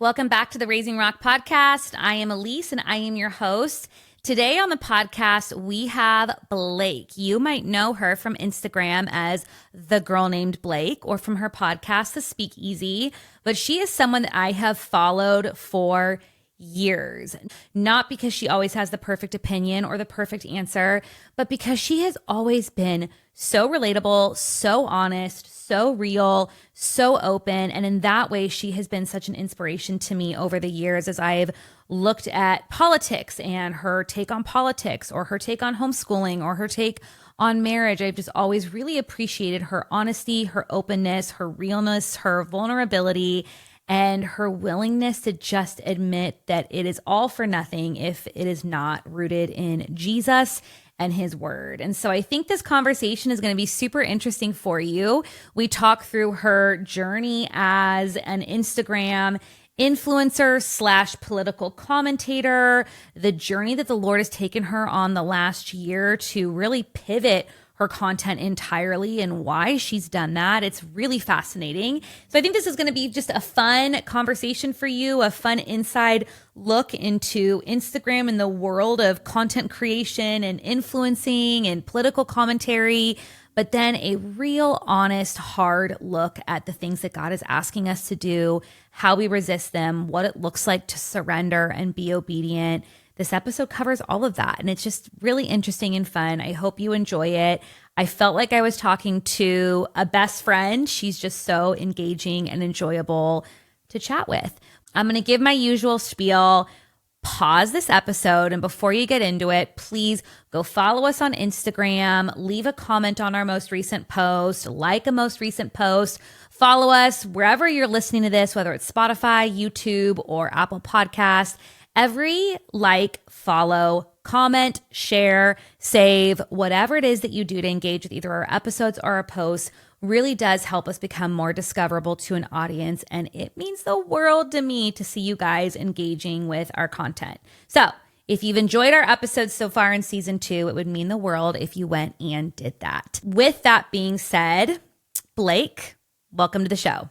Welcome back to the Raising Rock podcast. I am Elise and I am your host. Today on the podcast, we have Blake. You might know her from Instagram as The Girl Named Blake or from her podcast, The Speakeasy, but she is someone that I have followed for years. Not because she always has the perfect opinion or the perfect answer, but because she has always been so relatable, so honest, so real, so open. And in that way, she has been such an inspiration to me over the years as I've looked at politics and her take on politics or her take on homeschooling or her take on marriage. I've just always really appreciated her honesty, her openness, her realness, her vulnerability, and her willingness to just admit that it is all for nothing if it is not rooted in Jesus and his word. And so I think this conversation is going to be super interesting for you. We talk through her journey as an Instagram influencer / political commentator, the journey that the Lord has taken her on the last year to really pivot her content entirely and why she's done that. It's really fascinating. So I think this is going to be just a fun conversation for you, a fun inside look into Instagram and the world of content creation and influencing and political commentary, but then a real honest, hard look at the things that God is asking us to do, how we resist them, what it looks like to surrender and be obedient. This episode covers all of that, and it's just really interesting and fun. I hope you enjoy it. I felt like I was talking to a best friend. She's just so engaging and enjoyable to chat with. I'm going to give my usual spiel. Pause this episode, and before you get into it, please go follow us on Instagram, leave a comment on our most recent post, like a most recent post, follow us wherever you're listening to this, whether it's Spotify, YouTube, or Apple Podcast. Every like, follow, comment, share, save, whatever it is that you do to engage with either our episodes or our posts really does help us become more discoverable to an audience. And it means the world to me to see you guys engaging with our content. So if you've enjoyed our episodes so far in season 2, it would mean the world if you went and did that. With that being said, Blake, welcome to the show.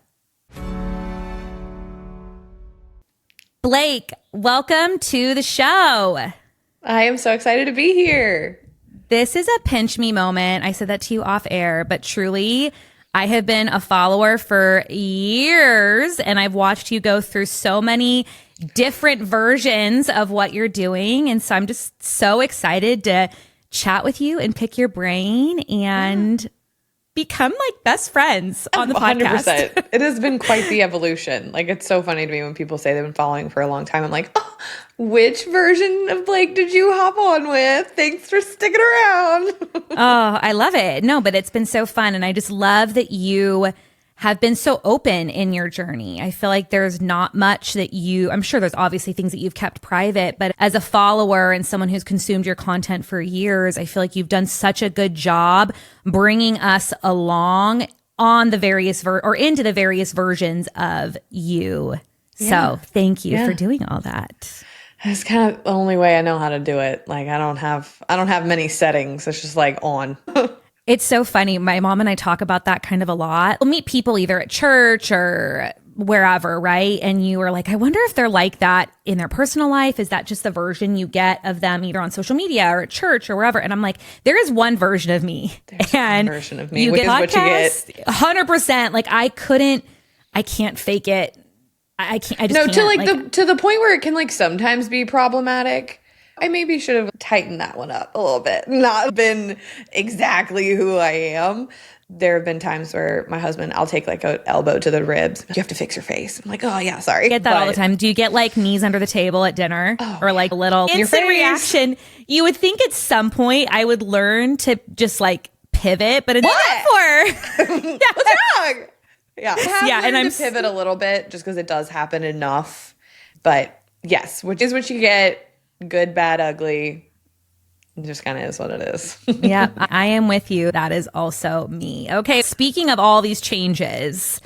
Blake, welcome to the show. I am so excited to be here. This is a pinch me moment. I said that to you off air, but truly, I have been a follower for years and I've watched you go through so many different versions of what you're doing. And so I'm just so excited to chat with you and pick your brain and become like best friends on the podcast. 100%. It has been quite the evolution. Like, it's so funny to me when people say they've been following for a long time. I'm like, oh, which version of Blake did you hop on with? Thanks for sticking around. Oh, I love it. No, but it's been so fun. And I just love that you have been so open in your journey. I feel like there's not much that I'm sure there's obviously things that you've kept private, but as a follower and someone who's consumed your content for years, I feel like you've done such a good job bringing us along on the various into the various versions of you. Yeah. So thank you for doing all that. It's kind of the only way I know how to do it. Like, I don't have many settings. It's just like on. It's so funny. My mom and I talk about that kind of a lot. We'll meet people either at church or wherever, right? And you are like, I wonder if they're like that in their personal life. Is that just the version you get of them either on social media or at church or wherever? And I'm like, there is one version of me. There's and one version of me, which is what you get. 100%. Like, I can't fake it. I just can't. To the point where it can like sometimes be problematic. I maybe should have tightened that one up a little bit, not been exactly who I am. There have been times where my husband, I'll take like an elbow to the ribs. You have to fix your face. I'm like, oh yeah, sorry. I get that all the time. Do you get like knees under the table at dinner or like a little instant reaction? You would think at some point I would learn to just like pivot, but it's not for. What's wrong? Yeah. And I'm to pivot a little bit just because it does happen enough. But yes, which is what you get. Good, bad, ugly. It just kind of is what it is. Yeah, I am with you. That is also me. Okay, speaking of all these changes,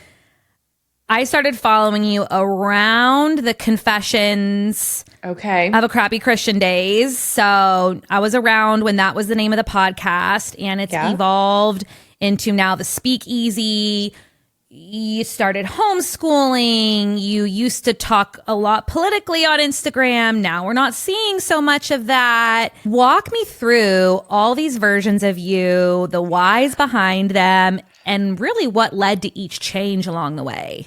I started following you around the confessions of a crappy Christian days. So I was around when that was the name of the podcast, and it's evolved into now the Speakeasy. you started homeschooling. You used to talk a lot politically on Instagram. Now we're not seeing so much of that. Walk me through all these versions of you, the whys behind them, and really what led to each change along the way.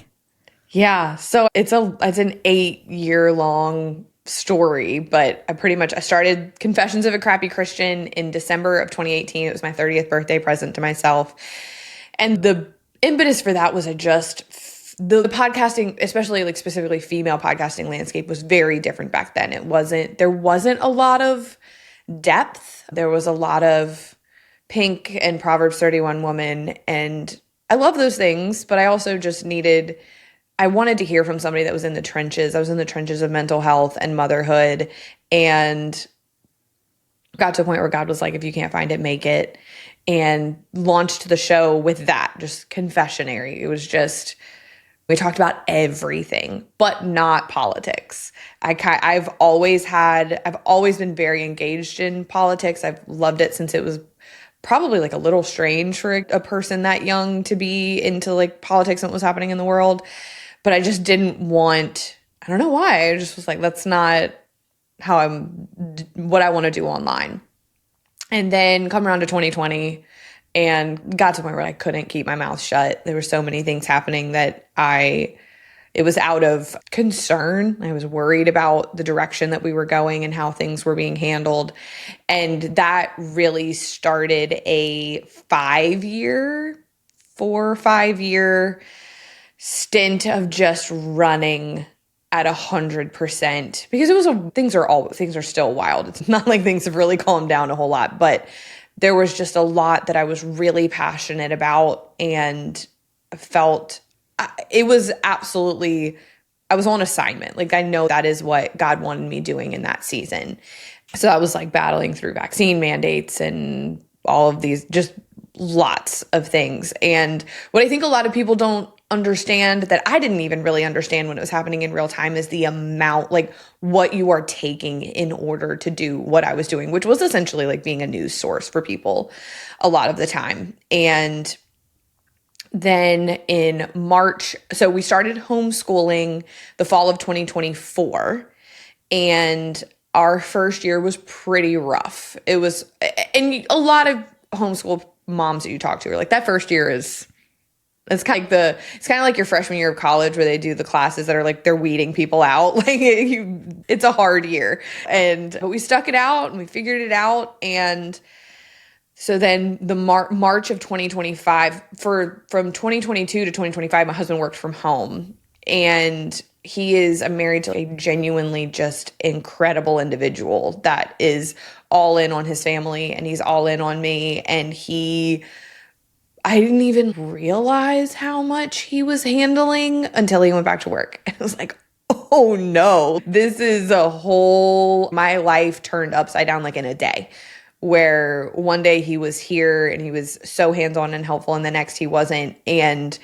Yeah, so it's an 8-year long story, but I started Confessions of a Crappy Christian in December of 2018. It was my 30th birthday present to myself. And the impetus for that was the podcasting, especially like specifically female podcasting landscape, was very different back then. There wasn't a lot of depth. There was a lot of Pink and Proverbs 31 woman. And I love those things, but I also just I wanted to hear from somebody that was in the trenches. I was in the trenches of mental health and motherhood, and got to a point where God was like, if you can't find it, make it, and launched the show with that, just confessionary. It was just, we talked about everything, but not politics. I've always been very engaged in politics. I've loved it since it was probably like a little strange for a person that young to be into like politics and what was happening in the world. But I just didn't want, I don't know why. I just was like, that's not what I want to do online. And then come around to 2020 and got to the point where I couldn't keep my mouth shut. There were so many things happening that it was out of concern. I was worried about the direction that we were going and how things were being handled. And that really started a 4 or 5 year stint of just running at 100%, because things are still wild. It's not like things have really calmed down a whole lot, but there was just a lot that I was really passionate about and felt it was absolutely, I was on assignment. Like, I know that is what God wanted me doing in that season. So I was like battling through vaccine mandates and all of these, just lots of things. And what I think a lot of people don't understand, that I didn't even really understand when it was happening in real time, is the amount, like what you are taking in order to do what I was doing, which was essentially like being a news source for people a lot of the time. And then in March, so we started homeschooling the fall of 2024, and our first year was pretty rough. It was, and a lot of homeschool moms that you talk to are like, that first year it's kind of like your freshman year of college, where they do the classes that are like they're weeding people out. Like it's a hard year, but we stuck it out and we figured it out. And so then the March of 2025, from 2022 to 2025, my husband worked from home, and he is married to a genuinely just incredible individual that is all in on his family, and he's all in on me. And I didn't even realize how much he was handling until he went back to work. And I was like, oh no, this is my life turned upside down like in a day, where one day he was here and he was so hands-on and helpful, and the next he wasn't. And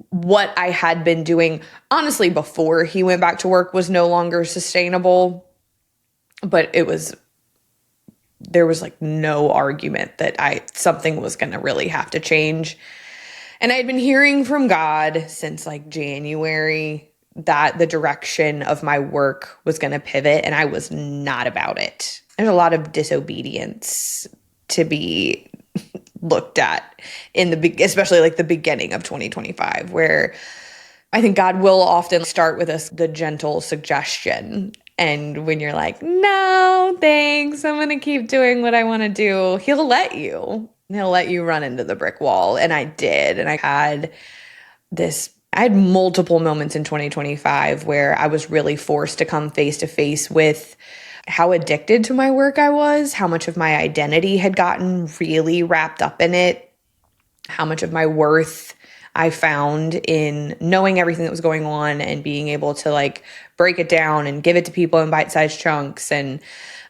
what I had been doing, honestly, before he went back to work was no longer sustainable, but there was like no argument that something was going to really have to change. And I had been hearing from God since like January that the direction of my work was going to pivot, and I was not about it. There's a lot of disobedience to be looked at especially like the beginning of 2025, where I think God will often start with the gentle suggestion. And when you're like, no, thanks, I'm going to keep doing what I want to do, he'll let you run into the brick wall. And I did. And I had multiple moments in 2025 where I was really forced to come face to face with how addicted to my work I was, how much of my identity had gotten really wrapped up in it, how much of my worth I found in knowing everything that was going on and being able to like break it down and give it to people in bite-sized chunks. And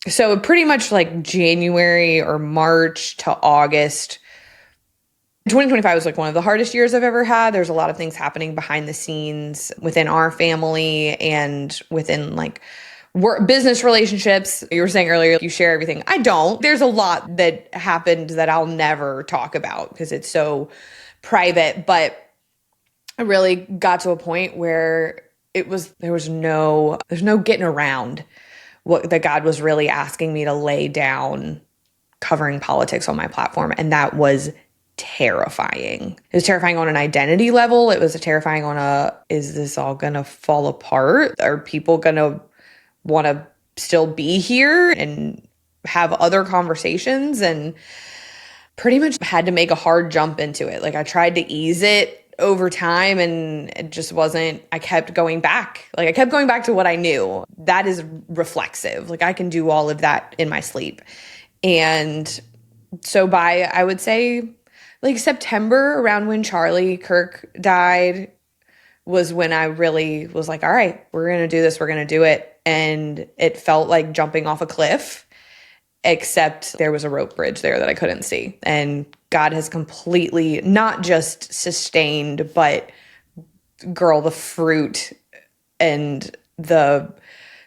so pretty much like January or March to August, 2025 was like one of the hardest years I've ever had. There's a lot of things happening behind the scenes within our family and within like work, business relationships. You were saying earlier, you share everything. I don't. There's a lot that happened that I'll never talk about because it's so private. But I really got to a point where there's no getting around what that God was really asking me to lay down covering politics on my platform. And that was terrifying. It was terrifying on an identity level. It was terrifying on is this all gonna fall apart? Are people gonna want to still be here and have other conversations? And pretty much had to make a hard jump into it. Like I tried to ease it over time and it just wasn't, I kept going back. Like I kept going back to what I knew. That is reflexive. Like I can do all of that in my sleep. And so by, I would say like September, around when Charlie Kirk died, was when I really was like, all right, we're going to do this. We're going to do it. And it felt like jumping off a cliff, except there was a rope bridge there that I couldn't see. And God has completely not just sustained, but girl, the fruit and the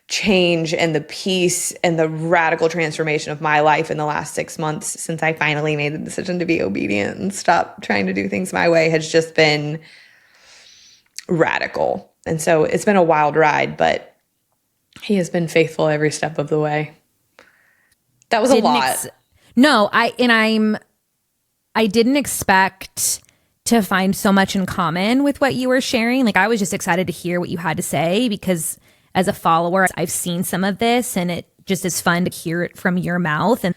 change and the peace and the radical transformation of my life in the last 6 months since I finally made the decision to be obedient and stop trying to do things my way has just been radical. And so it's been a wild ride, but he has been faithful every step of the way. That was a lot. I didn't expect to find so much in common with what you were sharing. Like I was just excited to hear what you had to say because as a follower, I've seen some of this and it just is fun to hear it from your mouth and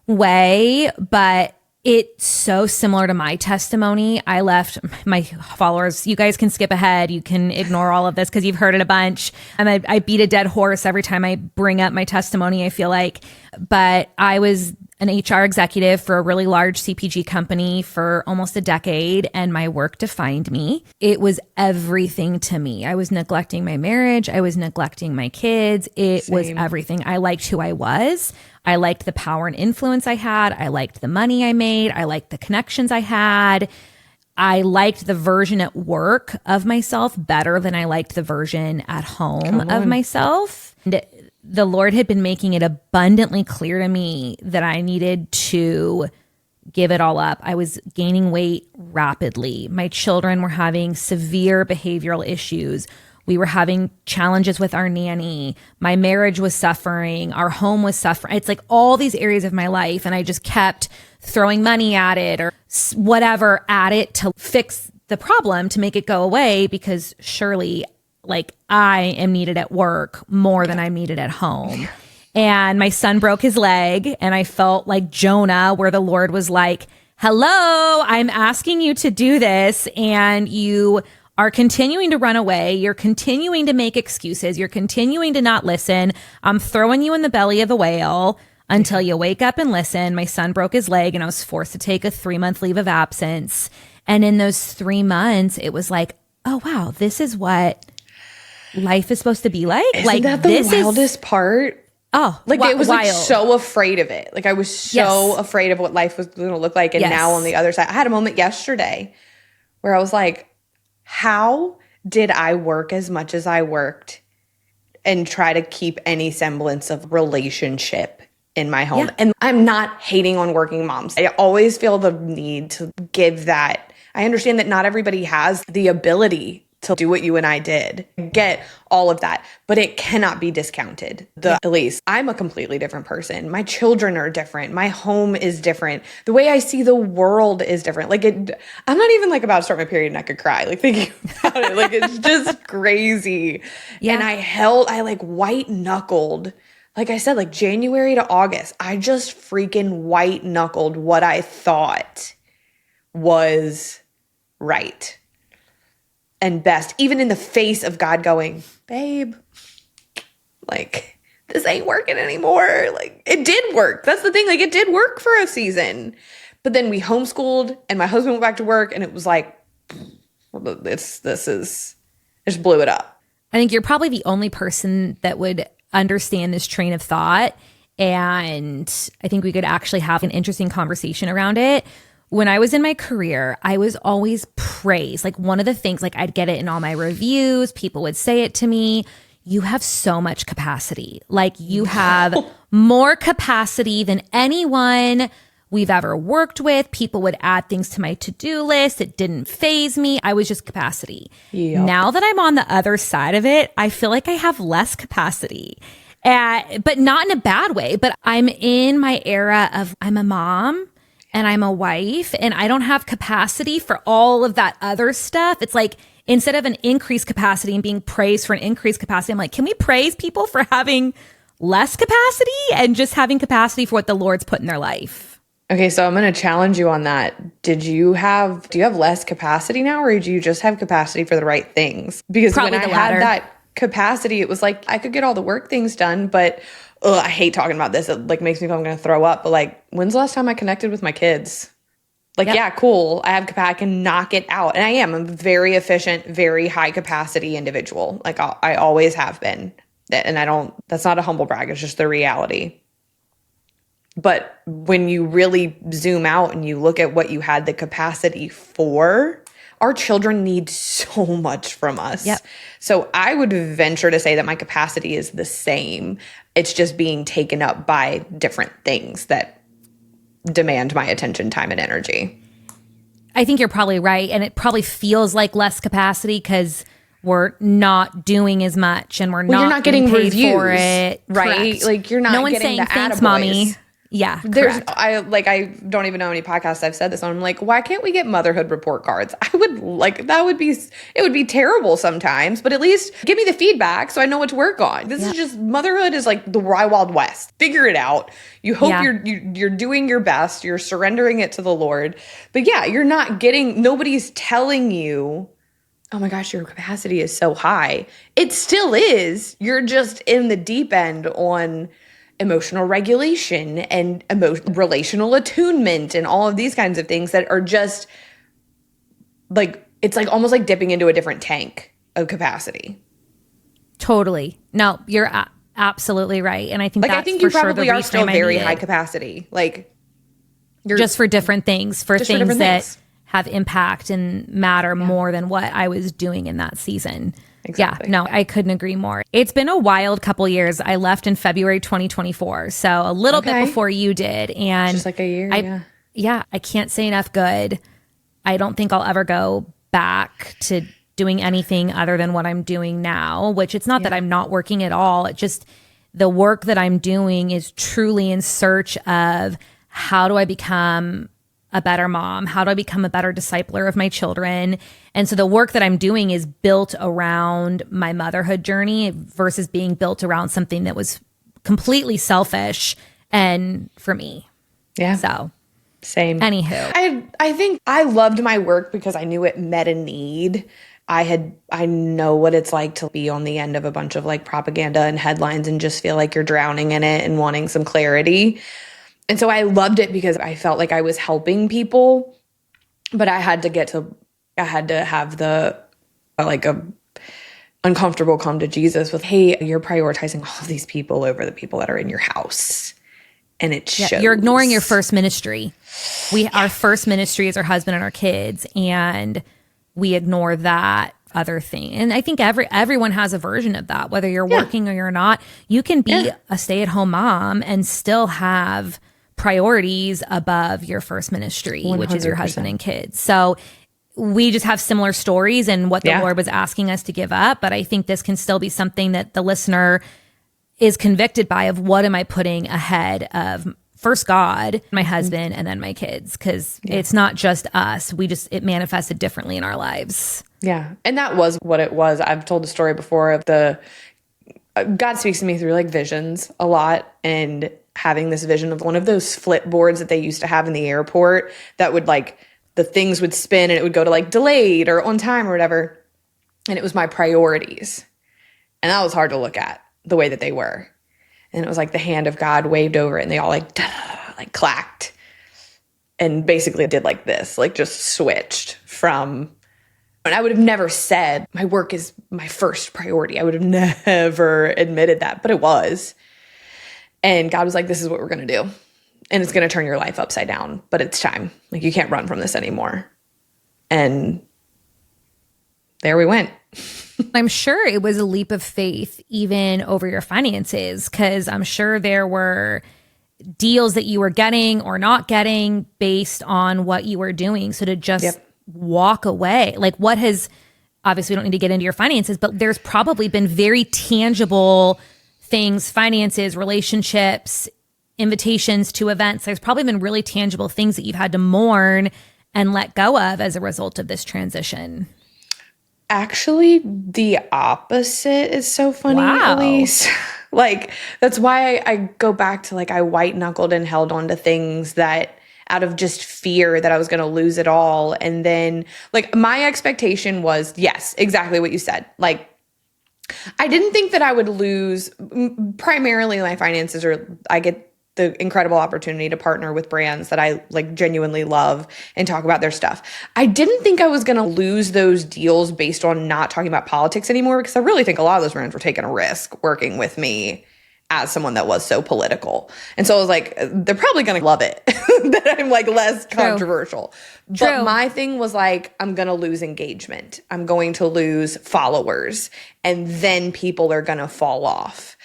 way, but it's so similar to my testimony. I left my followers. You guys can skip ahead. You can ignore all of this because you've heard it a bunch. And I beat a dead horse every time I bring up my testimony, I feel like. But I was an HR executive for a really large CPG company for almost a decade, and my work defined me. It was everything to me. I was neglecting my marriage. I was neglecting my kids. It was everything. I liked who I was. I liked the power and influence I had. I liked the money I made. I liked the connections I had. I liked the version at work of myself better than I liked the version at home of myself. And the Lord had been making it abundantly clear to me that I needed to give it all up. I was gaining weight rapidly. My children were having severe behavioral issues. We were having challenges with our nanny. My marriage was suffering. Our home was suffering. It's like all these areas of my life. And I just kept throwing money at it or whatever at it to fix the problem, to make it go away, because surely like I am needed at work more than I'm needed at home. And my son broke his leg and I felt like Jonah, where the Lord was like, hello, I'm asking you to do this. And you are continuing to run away. You're continuing to make excuses. You're continuing to not listen. I'm throwing you in the belly of a whale until you wake up and listen. My son broke his leg and I was forced to take a 3-month leave of absence. And in those 3 months, it was like, oh, wow, this is what life is supposed to be like. Isn't like that the wildest part? Oh, like it was wild. Like so afraid of it. Like I was so afraid of what life was going to look like. And now on the other side, I had a moment yesterday where I was like, how did I work as much as I worked and try to keep any semblance of relationship in my home? Yeah. And I'm not hating on working moms. I always feel the need to give that. I understand that not everybody has the ability to do what you and I did. I get all of that, but it cannot be discounted. At least I'm a completely different person. My children are different. My home is different. The way I see the world is different. Like I'm not even like about to start my period and I could cry, like thinking about it. Like it's just crazy. Yeah. And I like white knuckled, like I said, like January to August, I just freaking white knuckled what I thought was right and best, even in the face of God going, babe, like, this ain't working anymore. Like, it did work. That's the thing. Like, it did work for a season. But then we homeschooled and my husband went back to work and it was like, it just blew it up. I think you're probably the only person that would understand this train of thought. And I think we could actually have an interesting conversation around it. When I was in my career, I was always praised. Like one of the things, like I'd get it in all my reviews. People would say it to me. You have so much capacity. Like you have more capacity than anyone we've ever worked with. People would add things to my to-do list. It didn't faze me. I was just capacity. Yep. Now that I'm on the other side of it, I feel like I have less capacity. But not in a bad way. But I'm in my era of I'm a mom and I'm a wife and I don't have capacity for all of that other stuff. It's like instead of an increased capacity and being praised for an increased capacity, I'm like, can we praise people for having less capacity and just having capacity for what the Lord's put in their life? Okay, so I'm going to challenge you on that. Do you have less capacity now, or do you just have capacity for the right things? Because Probably when I the latter. had that capacity, it was like I could get all the work things done, but I hate talking about this. It like makes me feel I'm going to throw up. But like, when's the last time I connected with my kids? Like, Yep. yeah, cool. I have capacity. I can knock it out, and I am. I'm a very efficient, very high capacity individual. Like I always have been, and I don't. That's not a humble brag. It's just the reality. But when you really zoom out and you look at what you had the capacity for, our children need so much from us. Yep. So I would venture to say that my capacity is the same. It's just being taken up by different things that demand my attention, time, and energy. I think you're probably right. And it probably feels like less capacity because we're not doing as much and we're You're not getting paid reviews for it. right? Correct. Like you're not no one's getting saying the thanks, attaboys. mommy. Yeah, There's correct. I don't even know how many podcasts I've said this on. I'm like, why can't we get motherhood report cards? I would like it would be terrible sometimes, but at least give me the feedback so I know what to work on. This is just motherhood is like the Wild West. Figure it out. You hope you're doing your best. You're surrendering it to the Lord. But yeah, you're not getting nobody's telling you, oh my gosh, your capacity is so high. It still is. You're just in the deep end on emotional regulation and relational attunement and all of these kinds of things that are just like, it's like almost like dipping into a different tank of capacity. Totally. No, you're absolutely right. And I think Like, that's I think for you sure probably the are still reframe I very needed. high capacity. Like, you're just for different things, for Just for things different that things. have impact and matter more than what I was doing in that season. Exactly. Yeah, no, I couldn't agree more. It's been a wild couple years. I left in February 2024, so a little bit Okay. before you did. And just like a year. yeah, I can't say enough good. I don't think I'll ever go back to doing anything other than what I'm doing now, which it's not that I'm not working at all. It just, the work that I'm doing is truly in search of how do I become a better mom? How do I become a better discipler of my children? And so the work that I'm doing is built around my motherhood journey versus being built around something that was completely selfish and for me. Yeah. So Same. anywho, I think I loved my work because I knew it met a need. I know what it's like to be on the end of a bunch of like propaganda and headlines and just feel like you're drowning in it and wanting some clarity. And so I loved it because I felt like I was helping people, but I had to have the like a uncomfortable come to Jesus with, hey, you're prioritizing all of these people over the people that are in your house. And it shows. you're ignoring your first ministry. Our first ministry is our husband and our kids, and we ignore that other thing. And I think everyone has a version of that, whether you're working or you're not. You can be a stay-at-home mom and still have priorities above your first ministry, which is your 100%. husband and kids. So we just have similar stories and what the Lord was asking us to give up. But I think this can still be something that the listener is convicted by, of what am I putting ahead of first God, my husband, and then my kids? Because it's not just us. It manifested differently in our lives. Yeah. And that was what it was. I've told the story before of God speaks to me through like visions a lot, and having this vision of one of those flip boards that they used to have in the airport that would like, the things would spin and it would go to like delayed or on time or whatever. And it was my priorities. And that was hard to look at the way that they were. And it was like the hand of God waved over it and they all like, like clacked. And basically did like this, like just switched from, and I would have never said my work is my first priority. I would have never admitted that, but it was. And God was like, this is what we're going to do. And it's going to turn your life upside down, but it's time. Like, you can't run from this anymore. And there we went. I'm sure it was a leap of faith, even over your finances, because I'm sure there were deals that you were getting or not getting based on what you were doing. So to just walk away, like what has, obviously we don't need to get into your finances, but there's probably been very tangible things, finances, relationships, invitations to events. There's probably been really tangible things that you've had to mourn and let go of as a result of this transition. Actually, the opposite is so funny, Wow. Elise. Like, that's why I go back to like, I white knuckled and held on to things that out of just fear that I was going to lose it all. And then like my expectation was, yes, exactly what you said. Like, I didn't think that I would lose primarily my finances, or I get the incredible opportunity to partner with brands that I like genuinely love and talk about their stuff. I didn't think I was going to lose those deals based on not talking about politics anymore, because I really think a lot of those brands were taking a risk working with me as someone that was so political. And so I was like, they're probably going to love it that I'm like less controversial. True. But my thing was like, I'm going to lose engagement. I'm going to lose followers, and then people are going to fall off.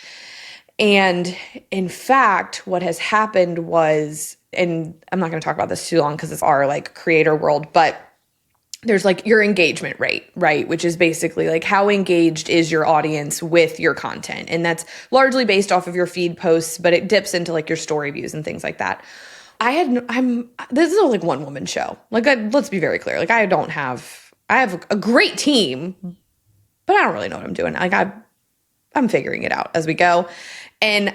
And in fact, what has happened was, and I'm not going to talk about this too long because it's our like creator world, but there's like your engagement rate, right? Which is basically like how engaged is your audience with your content. And that's largely based off of your feed posts, but it dips into like your story views and things like that. This is a like one woman show. Like, let's be very clear. Like I have a great team, but I don't really know what I'm doing. Like I'm figuring it out as we go. And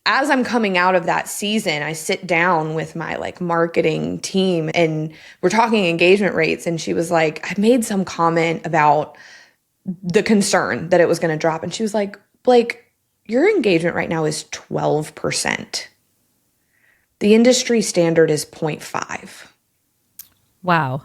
as I'm coming out of that season, I sit down with my like marketing team and we're talking engagement rates. And she was like, I made some comment about the concern that it was going to drop. And she was like, Blake, your engagement right now is 12%. The industry standard is 0.5. Wow.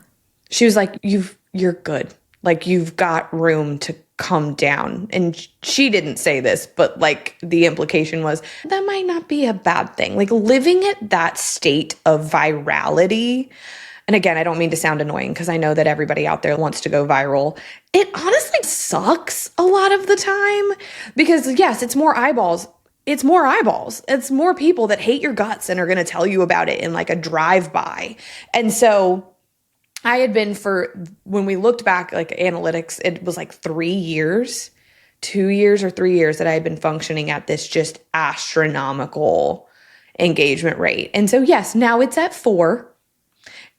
She was like, you're good. Like you've got room to come down. And she didn't say this, but like the implication was that might not be a bad thing. Like living at that state of virality. And again, I don't mean to sound annoying because I know that everybody out there wants to go viral. It honestly sucks a lot of the time because yes, it's more eyeballs. It's more eyeballs. It's more people that hate your guts and are going to tell you about it in like a drive-by. And so I had been when we looked back, like analytics, it was like 3 years, 2 years or 3 years that I had been functioning at this just astronomical engagement rate. And so, yes, now it's at 4.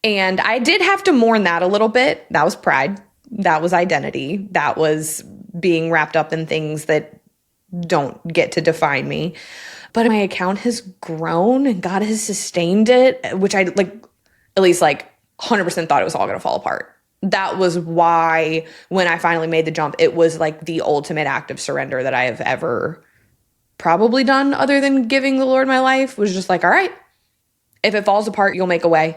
And I did have to mourn that a little bit. That was pride. That was identity. That was being wrapped up in things that don't get to define me. But my account has grown and God has sustained it, which I like, at least like 100% thought it was all going to fall apart. That was why when I finally made the jump, it was like the ultimate act of surrender that I have ever probably done other than giving the Lord my life, was just like, all right, if it falls apart, you'll make a way.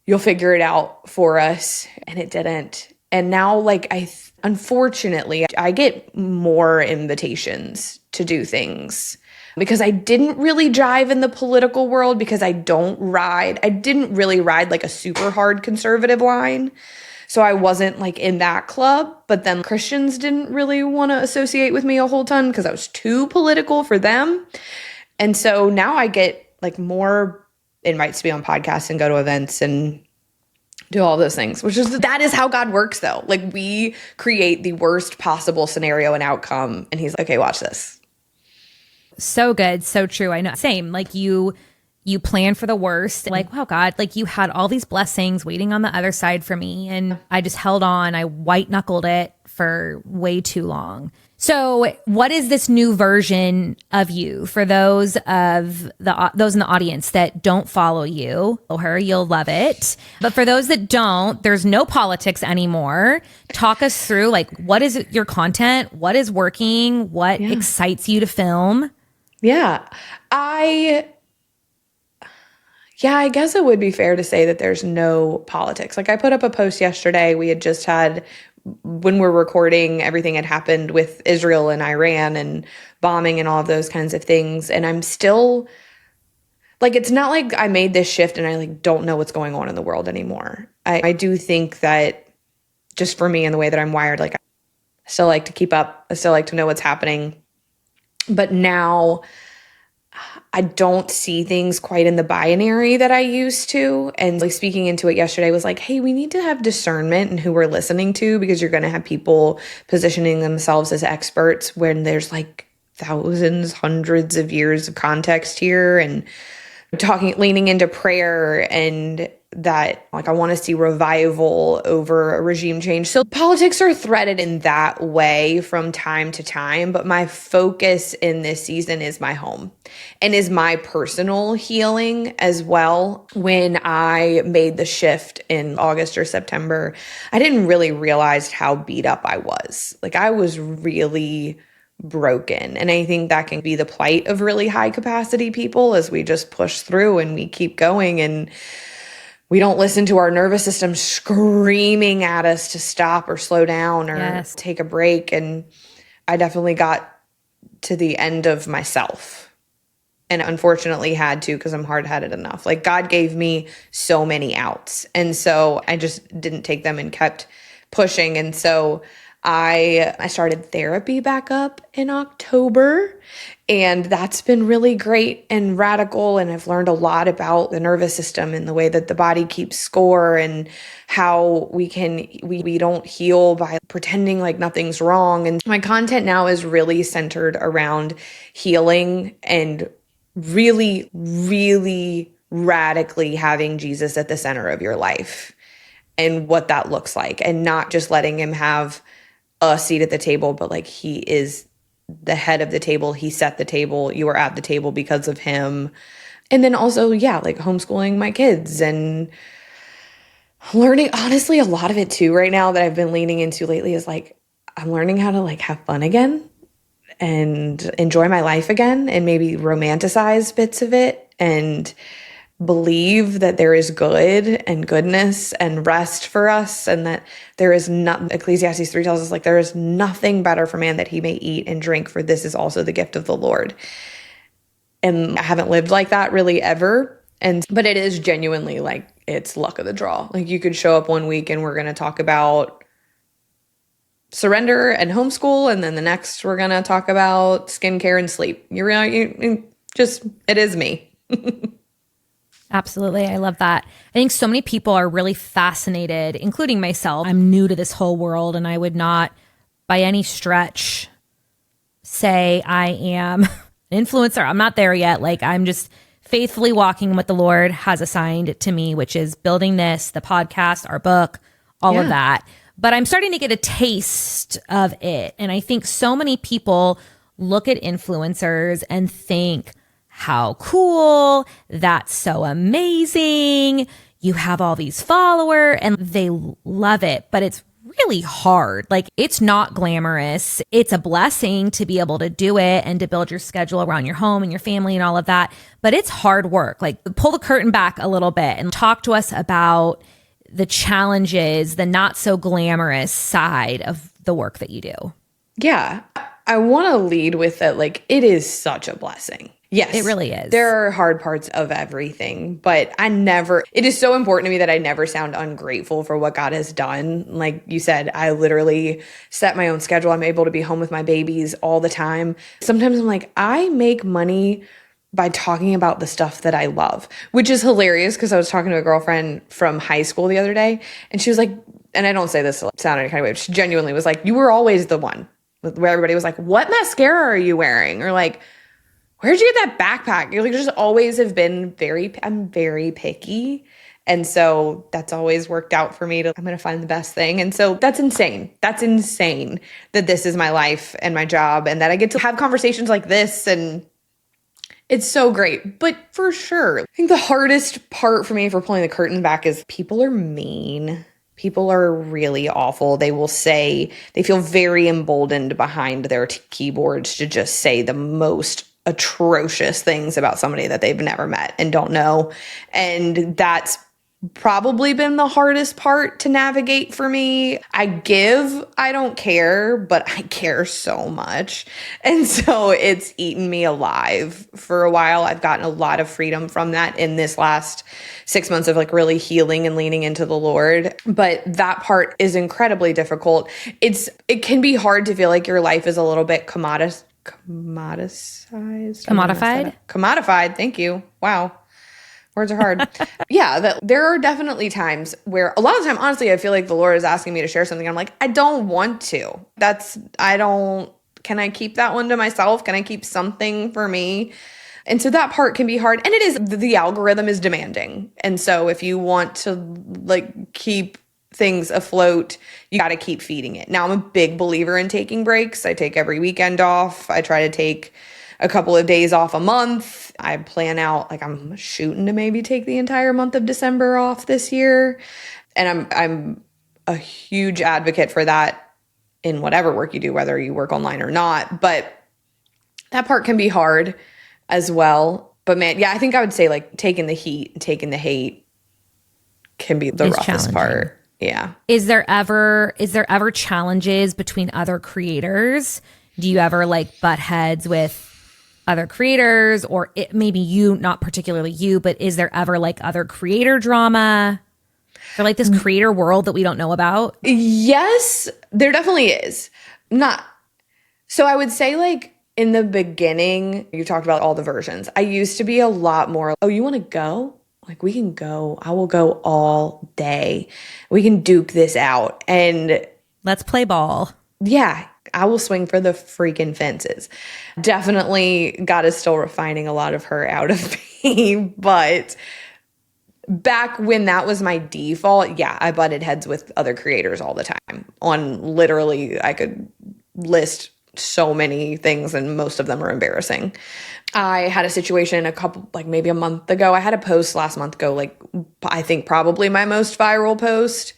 You'll figure it out for us. And it didn't. And now like unfortunately, I get more invitations to do things because I didn't really jive in the political world because I didn't really ride like a super hard conservative line. So I wasn't like in that club, but then Christians didn't really want to associate with me a whole ton because I was too political for them. And so now I get like more invites to be on podcasts and go to events and do all those things, that is how God works though. Like we create the worst possible scenario and outcome. And he's like, okay, watch this. So good. So true. I know. Same. Like you plan for the worst. Like, wow, God, like you had all these blessings waiting on the other side for me. And I just held on. I white knuckled it for way too long. So what is this new version of you for those in the audience that don't follow you? You'll love it. But for those that don't, there's no politics anymore. Talk us through like, what is your content? What is working? What excites you to film? Yeah. I guess it would be fair to say that there's no politics. Like I put up a post yesterday. We had just had, when we're recording, everything had happened with Israel and Iran and bombing and all of those kinds of things. And I'm still like, it's not like I made this shift and I like don't know what's going on in the world anymore. I do think that just for me and the way that I'm wired, like I still like to keep up. I still like to know what's happening. But now I don't see things quite in the binary that I used to. And like speaking into it yesterday was like, hey, we need to have discernment in who we're listening to, because you're going to have people positioning themselves as experts when there's like thousands, hundreds of years of context here, and leaning into prayer, and that like I want to see revival over a regime change. So politics are threaded in that way from time to time, but my focus in this season is my home and is my personal healing as well. When I made the shift in August or September, I didn't really realize how beat up I was. Like I was really broken. And I think that can be the plight of really high capacity people, as we just push through and we keep going and we don't listen to our nervous system screaming at us to stop or slow down or take a break. And I definitely got to the end of myself, and unfortunately had to, because I'm hard-headed enough. Like God gave me so many outs. And so I just didn't take them and kept pushing. And so I started therapy back up in October, and that's been really great and radical. And I've learned a lot about the nervous system and the way that the body keeps score, and how we don't heal by pretending like nothing's wrong. And my content now is really centered around healing and really, really radically having Jesus at the center of your life and what that looks like, and not just letting him have a seat at the table, but like he is the head of the table. He set the table. You are at the table because of him. And then also, like homeschooling my kids and learning, honestly, a lot of it too right now that I've been leaning into lately is like, I'm learning how to like have fun again and enjoy my life again, and maybe romanticize bits of it and believe that there is good and goodness and rest for us, and that there is not, Ecclesiastes 3 tells us like there is nothing better for man that he may eat and drink, for this is also the gift of the Lord. And I haven't lived like that really ever. But it is genuinely like it's luck of the draw. Like you could show up one week and we're going to talk about surrender and homeschool, and then the next we're going to talk about skincare and sleep. It is me. Absolutely. I love that. I think so many people are really fascinated, including myself. I'm new to this whole world, and I would not by any stretch say I am an influencer. I'm not there yet. Like I'm just faithfully walking what the Lord has assigned to me, which is building this, the podcast, our book, all of that. But I'm starting to get a taste of it. And I think so many people look at influencers and think, how cool, that's so amazing, you have all these followers, and they love it, but it's really hard. Like it's not glamorous. It's a blessing to be able to do it and to build your schedule around your home and your family and all of that, but it's hard work. Like pull the curtain back a little bit and talk to us about the challenges, the not so glamorous side of the work that you do. Yeah. I want to lead with that. Like it is such a blessing. Yes, it really is. There are hard parts of everything, but it is so important to me that I never sound ungrateful for what God has done. Like you said, I literally set my own schedule. I'm able to be home with my babies all the time. Sometimes I'm like, I make money by talking about the stuff that I love, which is hilarious, because I was talking to a girlfriend from high school the other day, and she was like, and I don't say this to sound any kind of way, but she genuinely was like, you were always the one where everybody was like, what mascara are you wearing? Or like, where'd you get that backpack? You're like, just always have been I'm very picky. And so that's always worked out for me I'm going to find the best thing. And so that's insane. That's insane that this is my life and my job, and that I get to have conversations like this, and it's so great. But for sure, I think the hardest part for me for pulling the curtain back is people are mean. People are really awful. They will say, they feel very emboldened behind their keyboards to just say the most atrocious things about somebody that they've never met and don't know. And that's probably been the hardest part to navigate for me. I don't care, but I care so much. And so it's eaten me alive for a while. I've gotten a lot of freedom from that in this last 6 months of like really healing and leaning into the Lord. But that part is incredibly difficult. It can be hard to feel like your life is a little bit commoditized. Commodified? Commodified. Thank you. Wow. Words are hard. Yeah, there are definitely times where a lot of the time, honestly, I feel like the Lord is asking me to share something. I'm like, I don't want to. Can I keep that one to myself? Can I keep something for me? And so that part can be hard. And it is, the algorithm is demanding. And so if you want to like keep things afloat, you got to keep feeding it. Now, I'm a big believer in taking breaks. I take every weekend off. I try to take a couple of days off a month. I plan out, like, I'm shooting to maybe take the entire month of December off this year. And I'm a huge advocate for that in whatever work you do, whether you work online or not. But that part can be hard as well. But man, yeah, I think I would say like taking the heat and taking the hate can be the roughest part. Yeah. Is there ever challenges between other creators? Do you ever like butt heads with other creators, or maybe you, not particularly you, but is there ever like other creator drama or like this creator world that we don't know about? Yes, there definitely is. So I would say like in the beginning, you talked about all the versions. I used to be a lot more, oh, you want to go? Like, we can go. I will go all day. We can duke this out. And let's play ball. Yeah, I will swing for the freaking fences. Definitely God is still refining a lot of her out of me. But back when that was my default, yeah, I butted heads with other creators all the time. On literally, I could list so many things and most of them are embarrassing. I had a situation maybe a month ago. I had a post last month ago, like I think probably my most viral post,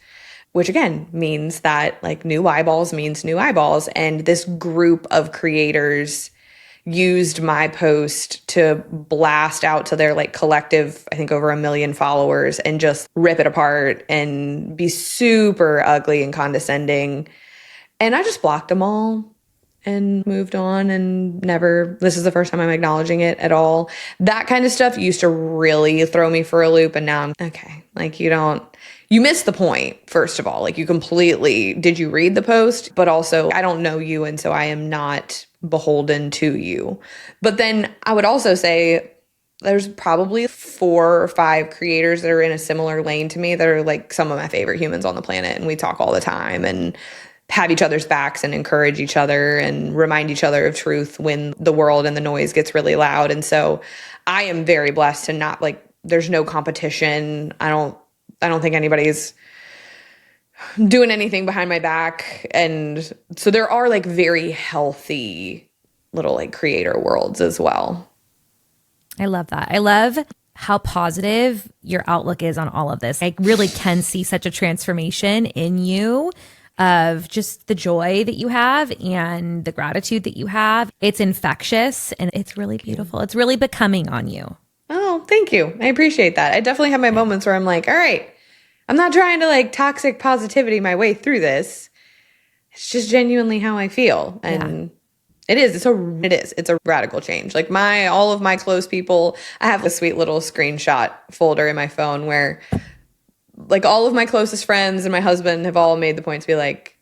which again means that like new eyeballs means new eyeballs. And this group of creators used my post to blast out to their like collective, I think over 1 million followers, and just rip it apart and be super ugly and condescending. And I just blocked them all and moved on and this is the first time I'm acknowledging it at all. That kind of stuff used to really throw me for a loop. And now I'm okay. Like you missed the point, first of all. Like did you read the post? But also I don't know you. And so I am not beholden to you. But then I would also say there's probably 4 or 5 creators that are in a similar lane to me that are like some of my favorite humans on the planet. And we talk all the time and have each other's backs and encourage each other and remind each other of truth when the world and the noise gets really loud. And so I am very blessed to not there's no competition. I don't think anybody's doing anything behind my back. And so there are like very healthy little like creator worlds as well. I love that. I love how positive your outlook is on all of this. I really can see such a transformation in you of just the joy that you have and the gratitude that you have. It's infectious and it's really beautiful. It's really becoming on you. Oh, thank you. I appreciate that. I definitely have my moments where I'm like, all right, I'm not trying to like toxic positivity my way through this. It's just genuinely how I feel. And it is. It's a radical change. Like all of my close people, I have a sweet little screenshot folder in my phone where like all of my closest friends and my husband have all made the point to be like,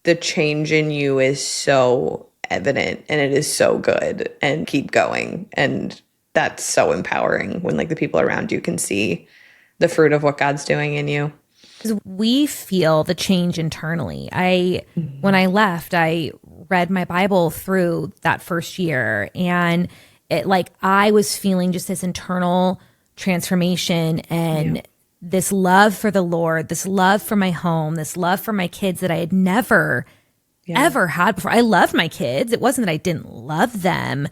the change in you is so evident and it is so good and keep going. And that's so empowering when like the people around you can see the fruit of what God's doing in you. We feel the change internally. When I left, I read my Bible through that first year and I was feeling just this internal transformation and this love for the Lord, this love for my home, this love for my kids that I had never, ever had before. I loved my kids. It wasn't that I didn't love them,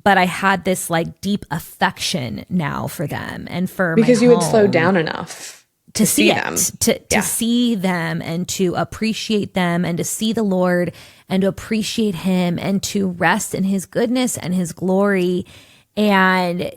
but I had this like deep affection now for them and for because my you home had slowed down enough to see them, to see them and to appreciate them and to see the Lord and to appreciate him and to rest in his goodness and his glory. And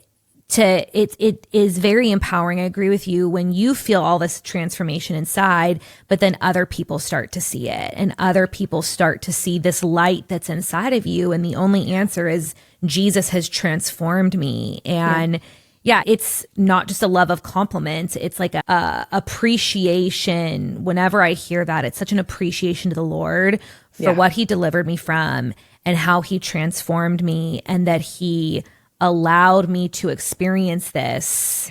it is very empowering. I agree with you when you feel all this transformation inside, but then other people start to see it and other people start to see this light that's inside of you. And the only answer is Jesus has transformed me. And Yeah, it's not just a love of compliments. It's like a appreciation. Whenever I hear that, it's such an appreciation to the Lord for what he delivered me from and how he transformed me and that he allowed me to experience this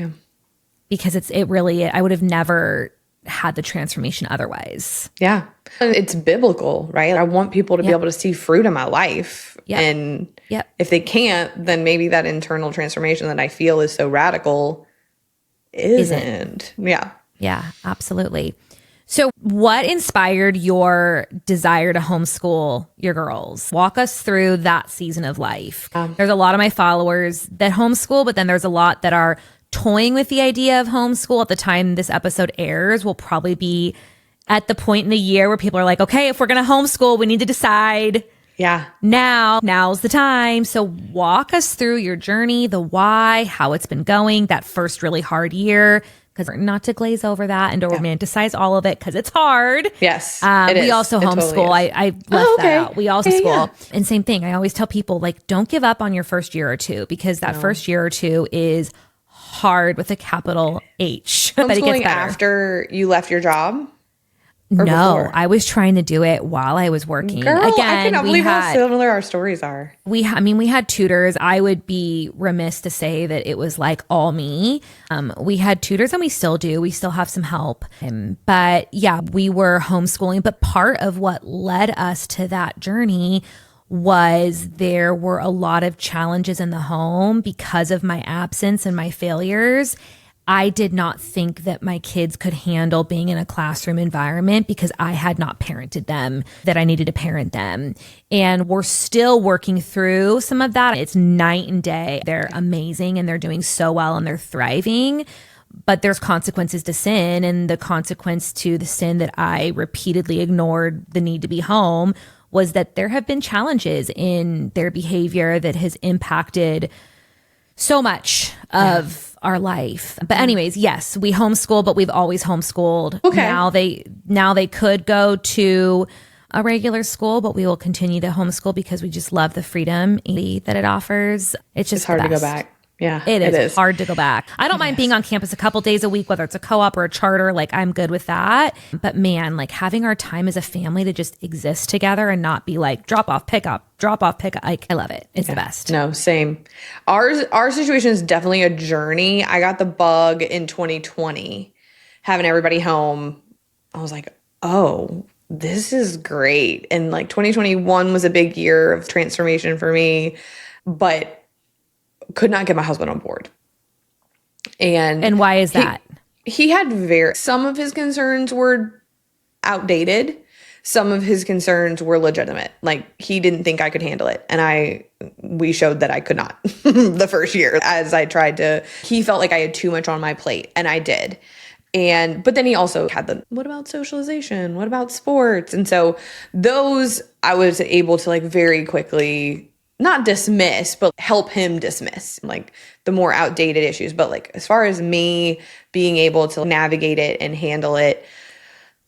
because it really, I would have never had the transformation otherwise. Yeah. It's biblical, right? I want people to be able to see fruit in my life. And if they can't, then maybe that internal transformation that I feel is so radical isn't. Yeah. Yeah, absolutely. So what inspired your desire to homeschool your girls? Walk us through that season of life. There's a lot of my followers that homeschool, but then there's a lot that are toying with the idea of homeschool. At the time this episode airs, we'll probably be at the point in the year where people are like, okay, if we're going to homeschool, we need to decide. Yeah. Now's the time. So walk us through your journey, the why, how it's been going, that first really hard year, because not to glaze over that and to romanticize all of it because it's hard. Yes. We also homeschool. Totally I left that out. We also school. And same thing. I always tell people, like, don't give up on your first year or two because that first year or two is hard with a capital H. But it gets better. After you left your job? No, before? I was trying to do it while I was working. Girl, I cannot believe how similar our stories are. We had tutors. I would be remiss to say that it was like all me. We had tutors and we still do. We still have some help. But yeah, we were homeschooling. But part of what led us to that journey was there were a lot of challenges in the home because of my absence and my failures. I did not think that my kids could handle being in a classroom environment because I had not parented them, that I needed to parent them. And we're still working through some of that. It's night and day. They're amazing and they're doing so well and they're thriving. But there's consequences to sin, and the consequence to the sin that I repeatedly ignored the need to be home was that there have been challenges in their behavior that has impacted so much of our life. But anyways, yes, we homeschool, but we've always homeschooled. Okay. Now they could go to a regular school, but we will continue to homeschool because we just love the freedom that it offers. It's hard to go back. Yeah, it is hard to go back. I don't mind being on campus a couple days a week, whether it's a co-op or a charter, like I'm good with that. But man, like having our time as a family to just exist together and not be like drop off, pick up. Like I love it. It's the best. No, same. Our situation is definitely a journey. I got the bug in 2020, having everybody home. I was like, oh, this is great. And like 2021 was a big year of transformation for me, but could not get my husband on board. And why is that? He had some of his concerns were outdated. Some of his concerns were legitimate. Like he didn't think I could handle it. And we showed that I could not the first year as I tried to. He felt like I had too much on my plate, and I did. But then he also had what about socialization? What about sports? And so those I was able to like very quickly not dismiss, but help him dismiss like the more outdated issues. But like, as far as me being able to navigate it and handle it,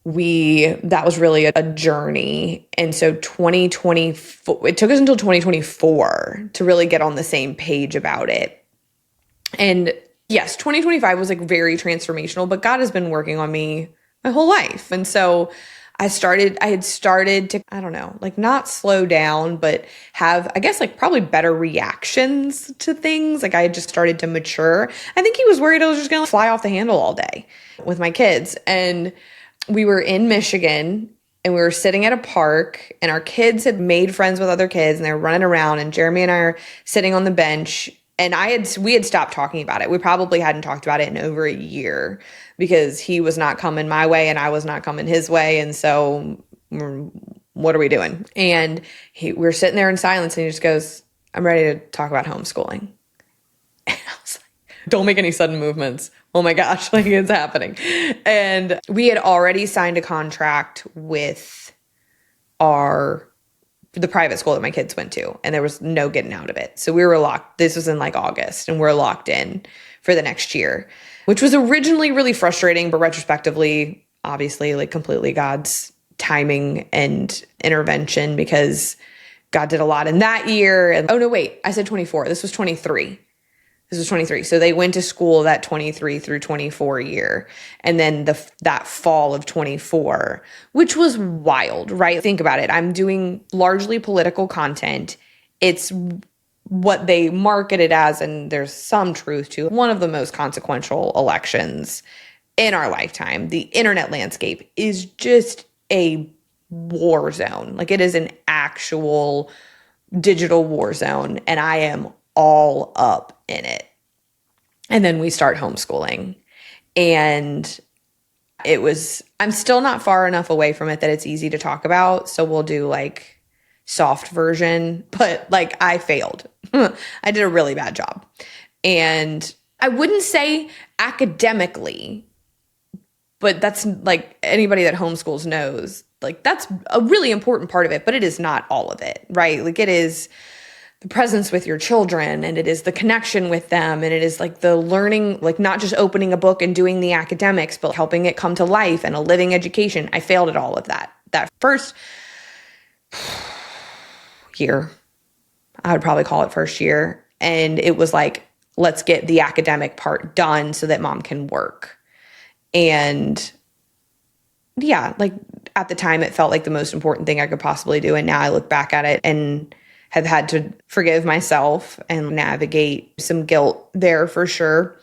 that was really a journey. And so 2024, it took us until 2024 to really get on the same page about it. And yes, 2025 was like very transformational, but God has been working on me my whole life. And so I had started to, I don't know, like not slow down, but have, I guess, like probably better reactions to things. Like I had just started to mature. I think he was worried I was just going to fly off the handle all day with my kids. And we were in Michigan and we were sitting at a park and our kids had made friends with other kids and they were running around, and Jeremy and I are sitting on the bench. And we had stopped talking about it. We probably hadn't talked about it in over a year because he was not coming my way and I was not coming his way. And so what are we doing? And we're sitting there in silence and he just goes, I'm ready to talk about homeschooling. And I was like, don't make any sudden movements. Oh my gosh, like it's happening. And we had already signed a contract with the private school that my kids went to, and there was no getting out of it. So we were locked. This was in like August, and we're locked in for the next year, which was originally really frustrating, but retrospectively, obviously, like completely God's timing and intervention, because God did a lot in that year. And oh no, wait, I said 24. This was 23. This was 23. So they went to school that 23 through 24 year. And then that fall of 24, which was wild, right? Think about it. I'm doing largely political content. It's what they market it as, and there's some truth to one of the most consequential elections in our lifetime. The internet landscape is just a war zone. Like, it is an actual digital war zone, and I am all up in it. And then we start homeschooling, and I'm still not far enough away from it that it's easy to talk about. So we'll do like soft version, but like I failed. I did a really bad job. And I wouldn't say academically, but that's like anybody that homeschools knows, like that's a really important part of it, but it is not all of it, right? Like, it is the presence with your children, and it is the connection with them, and it is like the learning, like not just opening a book and doing the academics, but helping it come to life and a living education. I failed at all of that. That first year, I would probably call it first year. And it was like, let's get the academic part done so that mom can work. And yeah, like at the time it felt like the most important thing I could possibly do. And now I look back at it and have had to forgive myself and navigate some guilt there for sure.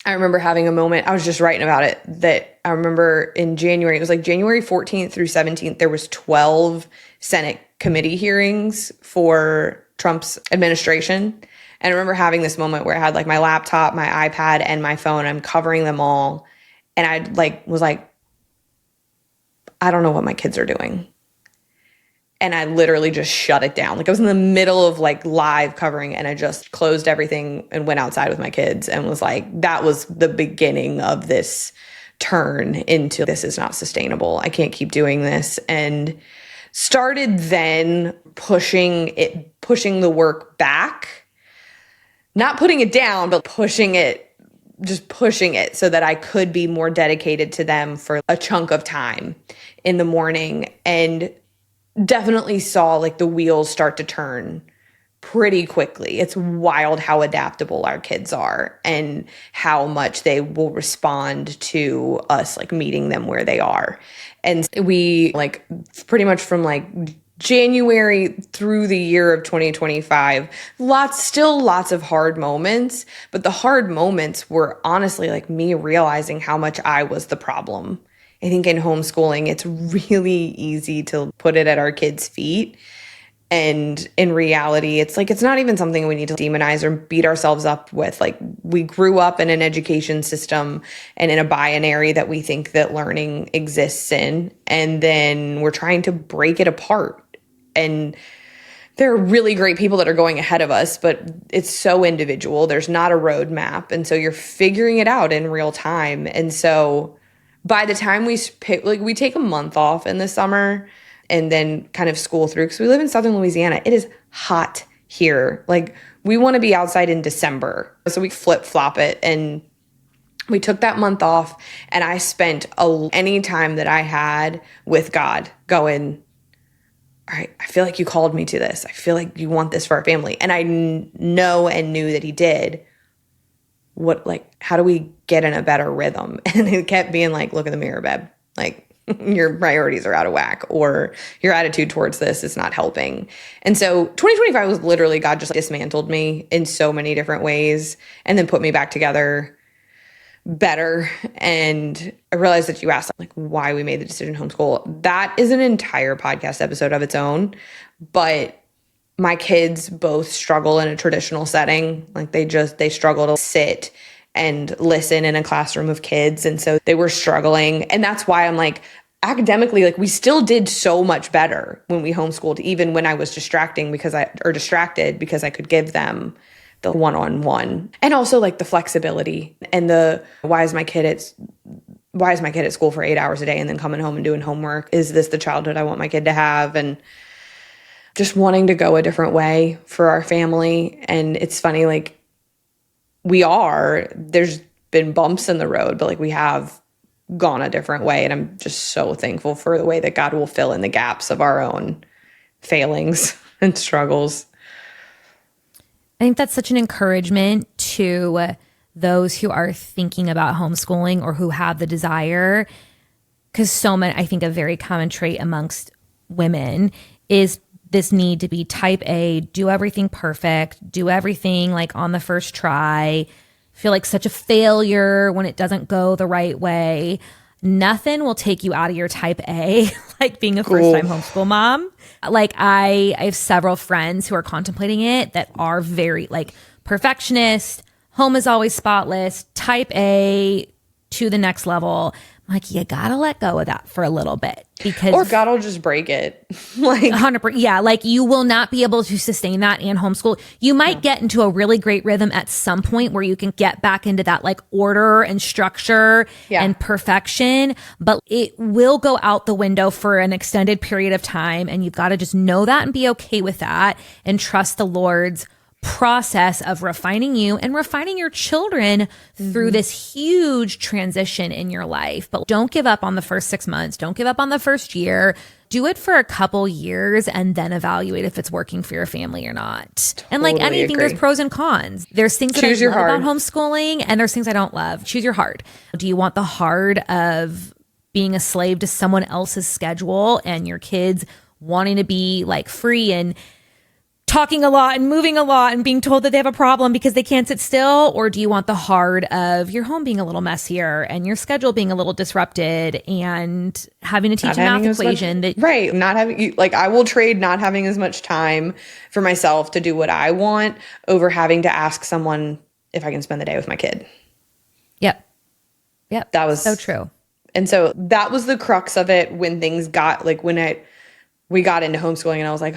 I remember having a moment, I was just writing about it, that I remember in January, it was like January 14th through 17th, there was 12 Senate committee hearings for Trump's administration. And I remember having this moment where I had like my laptop, my iPad, and my phone. I'm covering them all. And I was like, I don't know what my kids are doing. And I literally just shut it down. Like, I was in the middle of like live covering, and I just closed everything and went outside with my kids and was like, that was the beginning of this turn into, this is not sustainable. I can't keep doing this. And started then pushing the work back, not putting it down, but pushing it so that I could be more dedicated to them for a chunk of time in the morning. And definitely saw like the wheels start to turn pretty quickly. It's wild how adaptable our kids are and how much they will respond to us like meeting them where they are. And we like pretty much from like January through the year of 2025, still lots of hard moments, but the hard moments were honestly like me realizing how much I was the problem. I think in homeschooling, it's really easy to put it at our kids' feet. And in reality, it's like, it's not even something we need to demonize or beat ourselves up with. Like, we grew up in an education system and in a binary that we think that learning exists in. And then we're trying to break it apart. And there are really great people that are going ahead of us, but it's so individual. There's not a roadmap. And so you're figuring it out in real time. And so by the time we take a month off in the summer and then kind of school through, because we live in Southern Louisiana, it is hot here. Like, we want to be outside in December. So we flip-flop it, and we took that month off, and I spent any time that I had with God going, all right, I feel like you called me to this. I feel like you want this for our family. And I know and knew that he did. How do we get in a better rhythm? And it kept being like, look in the mirror, babe. Like, your priorities are out of whack, or your attitude towards this is not helping. And so 2025 was literally, God just dismantled me in so many different ways and then put me back together better. And I realized that you asked like why we made the decision to homeschool. That is an entire podcast episode of its own, but my kids both struggle in a traditional setting. Like, they struggle to sit and listen in a classroom of kids. And so they were struggling. And that's why I'm like, academically, like, we still did so much better when we homeschooled, even when I was distracted because I could give them the one-on-one. And also like the flexibility and why is my kid at school for 8 hours a day and then coming home and doing homework? Is this the childhood I want my kid to have? And just wanting to go a different way for our family. And it's funny, like, there's been bumps in the road, but like, we have gone a different way. And I'm just so thankful for the way that God will fill in the gaps of our own failings and struggles. I think that's such an encouragement to those who are thinking about homeschooling or who have the desire, because so many, I think a very common trait amongst women is this need to be type A, do everything perfect, do everything like on the first try, feel like such a failure when it doesn't go the right way. Nothing will take you out of your type A, like being a first-time homeschool mom. Like I have several friends who are contemplating it that are very like perfectionist, home is always spotless, type A to the next level. I'm like, you gotta let go of that for a little bit, because or God will just break it. Like 100%. Yeah. Like you will not be able to sustain that and homeschool. You might get into a really great rhythm at some point where you can get back into that like order and structure and perfection, but it will go out the window for an extended period of time. And you've got to just know that and be okay with that and trust the Lord's process of refining you and refining your children through this huge transition in your life. But don't give up on the first 6 months. Don't give up on the first year. Do it for a couple years and then evaluate if it's working for your family or not. And like anything, there's pros and cons. There's things that I love about homeschooling and there's things I don't love. Choose your hard. Do you want the hard of being a slave to someone else's schedule and your kids wanting to be like free and talking a lot and moving a lot and being told that they have a problem because they can't sit still? Or do you want the hard of your home being a little messier and your schedule being a little disrupted and having to teach a math equation not having like I will trade not having as much time for myself to do what I want over having to ask someone if I can spend the day with my kid. Yep. That was so true. And so that was the crux of it when things got like we got into homeschooling and I was like,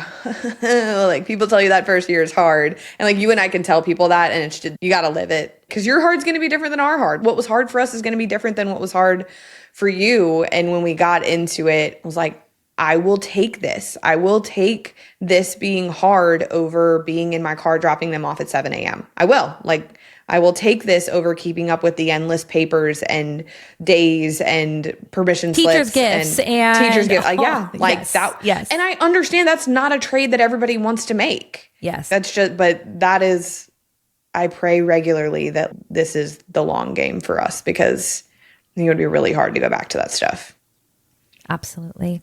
like people tell you that first year is hard. And like you and I can tell people that and it's just, you got to live it because your hard's going to be different than our hard. What was hard for us is going to be different than what was hard for you. And when we got into it, I was like, I will take this. I will take this being hard over being in my car, dropping them off at 7 a.m. I will. Like, I will take this over keeping up with the endless papers and days and permission teachers' slips gifts and teachers' gifts. That. Yes. And I understand that's not a trade that everybody wants to make. Yes. That's just, but that is, I pray regularly that this is the long game for us because I think it would be really hard to go back to that stuff. Absolutely.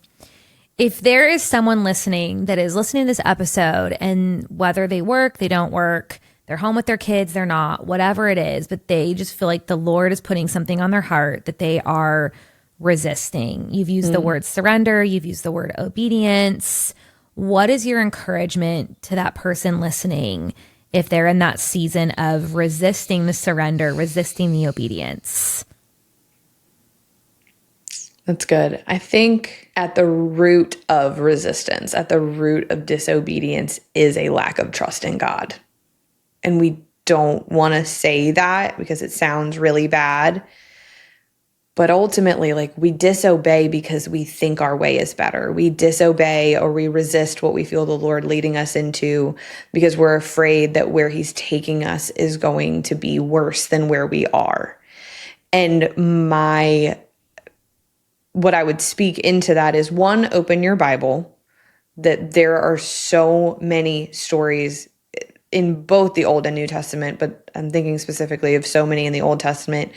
If there is someone listening that is listening to this episode and whether they work, they don't work, they're home with their kids, they're not, whatever it is, but they just feel like the Lord is putting something on their heart that they are resisting. You've used the word surrender. You've used the word obedience. What is your encouragement to that person listening if they're in that season of resisting the surrender, resisting the obedience? That's good. I think at the root of resistance, at the root of disobedience is a lack of trust in God. And we don't want to say that because it sounds really bad. But ultimately, like we disobey because we think our way is better. We disobey or we resist what we feel the Lord leading us into because we're afraid that where he's taking us is going to be worse than where we are. And what I would speak into that is one, open your Bible, that there are so many stories in both the Old and New Testament, but I'm thinking specifically of so many in the Old Testament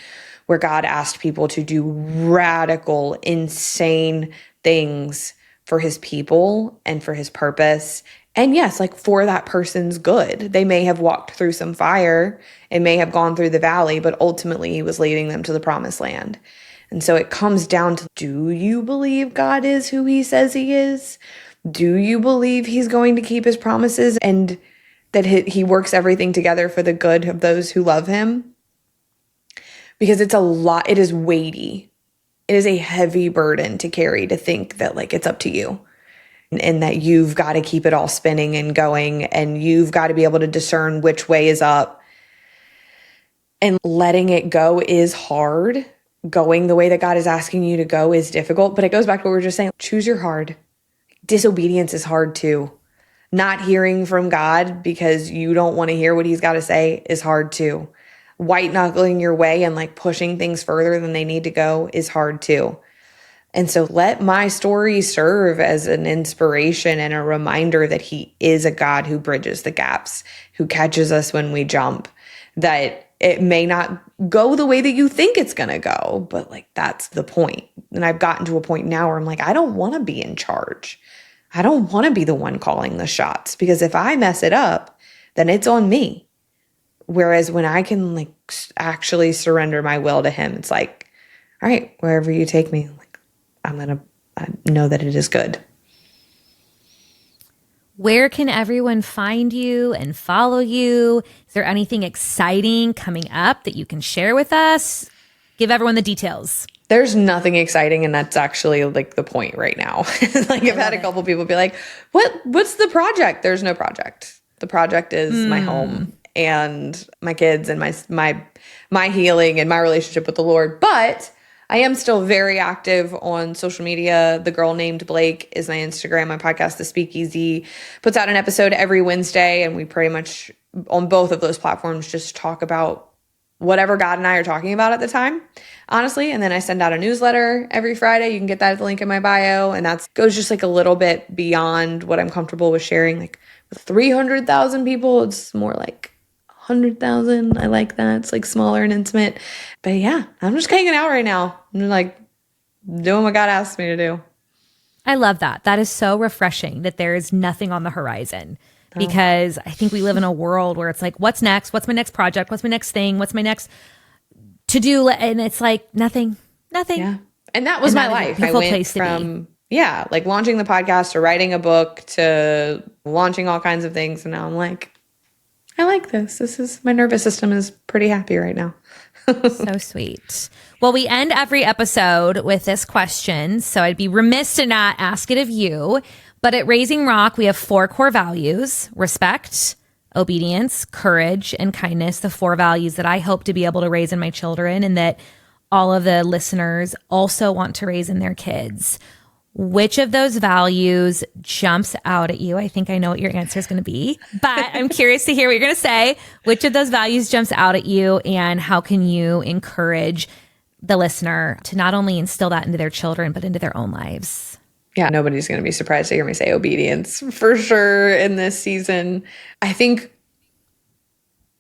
where God asked people to do radical, insane things for his people and for his purpose. And yes, like for that person's good. They may have walked through some fire and may have gone through the valley, but ultimately he was leading them to the promised land. And so it comes down to, do you believe God is who he says he is? Do you believe he's going to keep his promises and that he works everything together for the good of those who love him? Because it's a lot, it is weighty. It is a heavy burden to carry, to think that like it's up to you and that you've got to keep it all spinning and going and you've got to be able to discern which way is up. And letting it go is hard. Going the way that God is asking you to go is difficult, but it goes back to what we were just saying. Choose your hard. Disobedience is hard too. Not hearing from God because you don't want to hear what he's got to say is hard too. White knuckling your way and like pushing things further than they need to go is hard too. And so let my story serve as an inspiration and a reminder that he is a God who bridges the gaps, who catches us when we jump, that it may not go the way that you think it's going to go, but like that's the point. And I've gotten to a point now where I'm like, I don't want to be in charge. I don't want to be the one calling the shots, because if I mess it up, then it's on me. Whereas when I can like actually surrender my will to him, it's like, all right, wherever you take me, like I know that it is good. Where can everyone find you and follow you? Is there anything exciting coming up that you can share with us? Give everyone the details. There's nothing exciting, and that's actually like the point right now. Like I've had a couple people be like, what's the project? There's no project. The project is my home and my kids and my healing and my relationship with the Lord. But I am still very active on social media. The Girl Named Blake is my Instagram. My podcast, The Speakeasy, puts out an episode every Wednesday, and we pretty much on both of those platforms just talk about whatever God and I are talking about at the time, honestly. And then I send out a newsletter every Friday. You can get that at the link in my bio. And that goes just like a little bit beyond what I'm comfortable with sharing. Like with 300,000 people, it's more like 100,000. I like that. It's like smaller and intimate. But yeah, I'm just hanging out right now. I'm like doing what God asked me to do. I love that. That is so refreshing that there is nothing on the horizon. Because I think we live in a world where it's like, what's next? What's my next project? What's my next thing? What's my next to-do? And it's like, nothing. Yeah. And that was my life. I went from, like launching the podcast to writing a book to launching all kinds of things. And now I'm like, I like this. My nervous system is pretty happy right now. So sweet. Well, we end every episode with this question. So I'd be remiss to not ask it of you. But at Raising Rock, we have 4 core values: respect, obedience, courage, and kindness. The 4 values that I hope to be able to raise in my children, and that all of the listeners also want to raise in their kids. Which of those values jumps out at you? I think I know what your answer is going to be, but I'm curious to hear what you're going to say. Which of those values jumps out at you, and how can you encourage the listener to not only instill that into their children, but into their own lives? Yeah, nobody's going to be surprised to hear me say obedience for sure in this season. I think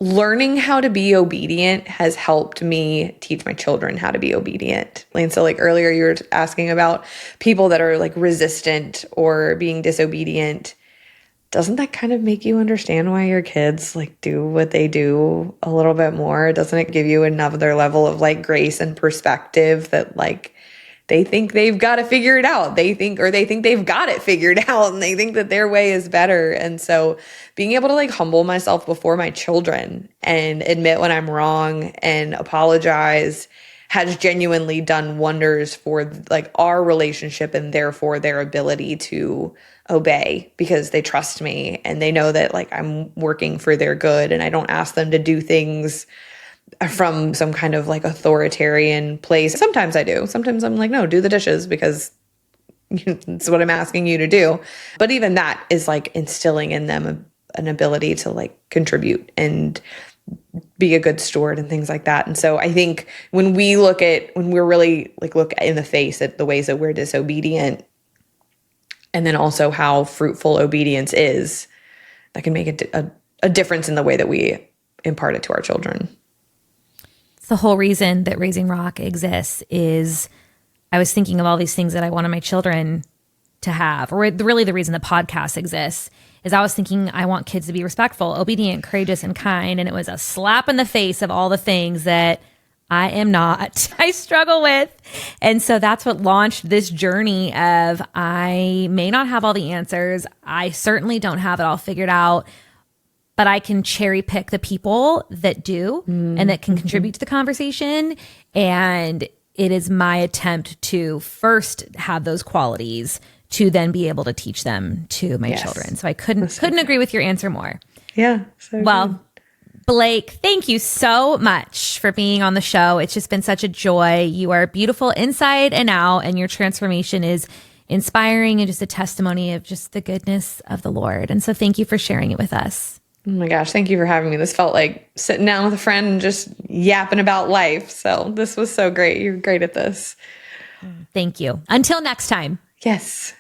learning how to be obedient has helped me teach my children how to be obedient. And so like earlier you were asking about people that are like resistant or being disobedient. Doesn't that kind of make you understand why your kids like do what they do a little bit more? Doesn't it give you another level of like grace and perspective that like they think they've got to figure it out. They think they've got it figured out, and they think that their way is better. And so being able to like humble myself before my children and admit when I'm wrong and apologize has genuinely done wonders for like our relationship, and therefore their ability to obey, because they trust me and they know that like I'm working for their good, and I don't ask them to do things from some kind of like authoritarian place. Sometimes I do. Sometimes I'm like, no, do the dishes because it's what I'm asking you to do. But even that is like instilling in them an ability to like contribute and be a good steward and things like that. And so I think when we're really like look in the face at the ways that we're disobedient, and then also how fruitful obedience is, that can make a difference in the way that we impart it to our children. The whole reason that Raising Rock exists is I was thinking of all these things that I wanted my children to have, or really the reason the podcast exists is I was thinking I want kids to be respectful, obedient, courageous, and kind. And it was a slap in the face of all the things that I am not, I struggle with. And so that's what launched this journey of I may not have all the answers. I certainly don't have it all figured out, but I can cherry pick the people that do and that can contribute to the conversation. And it is my attempt to first have those qualities to then be able to teach them to my children. So I couldn't agree with your answer more. Yeah. So well, good. Blake, thank you so much for being on the show. It's just been such a joy. You are beautiful inside and out, and your transformation is inspiring and just a testimony of just the goodness of the Lord. And so thank you for sharing it with us. Oh my gosh, thank you for having me. This felt like sitting down with a friend and just yapping about life. So this was so great. You're great at this. Thank you. Until next time. Yes.